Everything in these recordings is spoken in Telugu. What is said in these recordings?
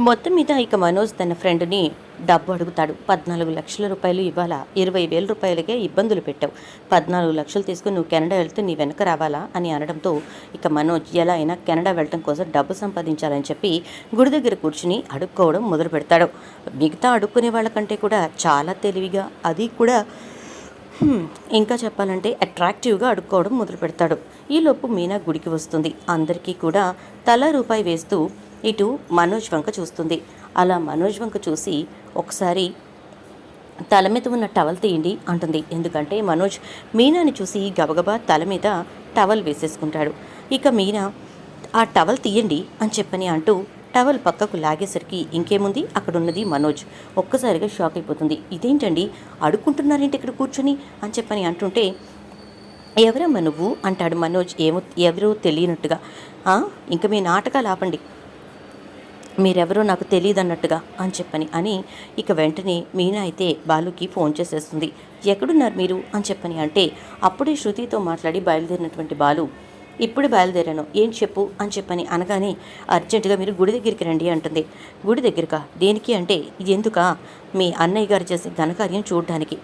మొత్తం మీద ఇక మనోజ్ తన ఫ్రెండ్ని డబ్బు అడుగుతాడు. 14 లక్షల రూపాయలు ఇవ్వాలా, 20,000 రూపాయలకే ఇబ్బందులు పెట్టావు, 14 లక్షలు తీసుకుని నువ్వు కెనడా వెళ్తే నీ వెనక రావాలా అని అనడంతో ఇక మనోజ్ ఎలా అయినా కెనడా వెళ్ళటం కోసం డబ్బు సంపాదించాలని చెప్పి గుడి దగ్గర కూర్చుని అడుక్కోవడం మొదలు పెడతాడు. మిగతా అడుక్కునే వాళ్ళకంటే కూడా చాలా తెలివిగా, అది కూడా ఇంకా చెప్పాలంటే అట్రాక్టివ్గా అడుక్కోవడం మొదలు పెడతాడు. ఈలోపు మీనా గుడికి వస్తుంది. అందరికీ కూడా తల రూపాయి వేస్తూ ఇటు మనోజ్ వంక చూస్తుంది. అలా మనోజ్ వంక చూసి ఒకసారి తల మీద ఉన్న టవల్ తీయండి అంటుంది. ఎందుకంటే మనోజ్ మీనాని చూసి గబగబా తల మీద టవల్ వేసేసుకుంటాడు. ఇక మీనా ఆ టవల్ తీయండి అని చెప్పని అంటూ టవల్ పక్కకు లాగేసరికి ఇంకేముంది, అక్కడున్నది మనోజ్. ఒక్కసారిగా షాక్ అయిపోతుంది. ఇదేంటండి అడుక్కుంటున్నారేంటి ఇక్కడ కూర్చొని అని చెప్పని అంటుంటే, ఎవరమ్మా నువ్వు అంటాడు మనోజ్ ఎవరో తెలియనట్టుగా. ఇంకా మీ నాటకాలు ఆపండి, మీరెవరో నాకు తెలియదు అన్నట్టుగా అని చెప్పని ఇక వెంటనే మీనా అయితే బాలుకి ఫోన్ చేసేస్తుంది. ఎక్కడున్నారు మీరు అని చెప్పని అంటే అప్పుడే శృతితో మాట్లాడి బయలుదేరినటువంటి బాలు, ఇప్పుడు బయలుదేరాను, ఏం చెప్పు అని చెప్పని అనగానే అర్జెంటుగా మీరు గుడి దగ్గరికి రండి అంటుంది. గుడి దగ్గరకా? దేనికి అంటే ఇది ఎందుకా, మీ అన్నయ్య గారు చేసే ఘనకార్యం చూడడానికి.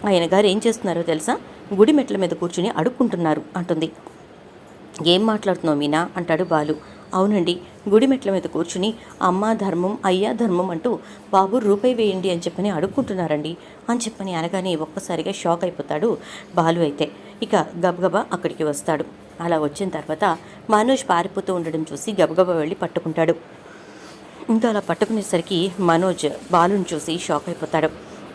ఆయన గారు ఏం చేస్తున్నారో తెలుసా, గుడి మెట్ల మీద కూర్చుని అడుక్కుంటున్నారు అంటుంది. ఏం మాట్లాడుతున్నావు మీనా అంటాడు బాలు. అవునండి, గుడి మెట్ల మీద కూర్చుని అమ్మ ధర్మం అయ్యా ధర్మం అంటూ బాబు రూపాయి వేయండి అని చెప్పని అడుక్కుంటున్నారండి అని చెప్పని అనగానే ఒక్కసారిగా షాక్ అయిపోతాడు బాలు. అయితే ఇక గబగబా అక్కడికి వస్తాడు. అలా వచ్చిన తర్వాత మనోజ్ పారిపోతూ ఉండడం చూసి గబగబా వెళ్ళి పట్టుకుంటాడు. ఇంకా అలా పట్టుకునేసరికి మనోజ్ బాలుని చూసి షాక్ అయిపోతాడు.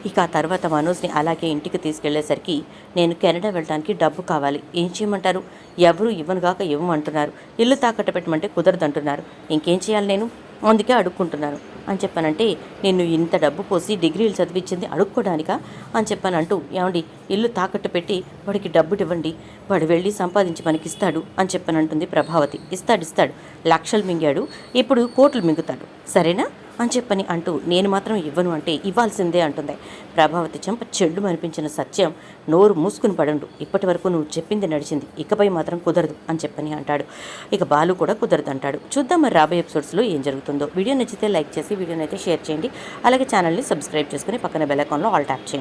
ఇక ఆ తర్వాత మనోజ్ని అలాగే ఇంటికి తీసుకెళ్లేసరికి నేను కెనడా వెళ్ళడానికి డబ్బు కావాలి, ఏం చేయమంటారు, ఎవరు ఇవ్వనుగాక ఇవ్వమంటున్నారు, ఇల్లు తాకట్టు పెట్టమంటే కుదరదంటున్నారు, ఇంకేం చేయాలి నేను, అందుకే అడుక్కుంటున్నాను అని చెప్పానంటే, నేను ఇంత డబ్బు పోసి డిగ్రీలు చదివించింది అడుక్కోవడానికా అని చెప్పానంటూ, ఏమండి ఇల్లు తాకట్టు పెట్టి వాడికి డబ్బులు ఇవ్వండి, వాడు వెళ్ళి సంపాదించి మనకిస్తాడు అని చెప్పానంటుంది ప్రభావతి. ఇస్తాడు, లక్షలు మింగాడు, ఇప్పుడు కోట్లు మింగుతాడు, సరేనా అని చెప్పని అంటూ నేను మాత్రం ఇవ్వను అంటే ఇవ్వాల్సిందే అంటుంది. ప్రభావతి చెంప చెడ్డు అనిపించిన సత్యం నోరు మూసుకుని పడండు, ఇప్పటి వరకు నువ్వు చెప్పింది నడిచింది, ఇకపై మాత్రం కుదరదు అని చెప్పని అంటాడు. ఇక బాలు కూడా కుదరదు అంటాడు. చూద్దాం మరి రాబోయే ఎపిసోడ్స్లో ఏం జరుగుతుందో. వీడియో నచ్చితే లైక్ చేసి వీడియోని అయితే షేర్ చేయండి. అలాగే ఛానల్ని సబ్స్క్రైబ్ చేసుకుని పక్కన బెల్ ఐకాన్లో ఆల్ ట్యాప్ చేయండి.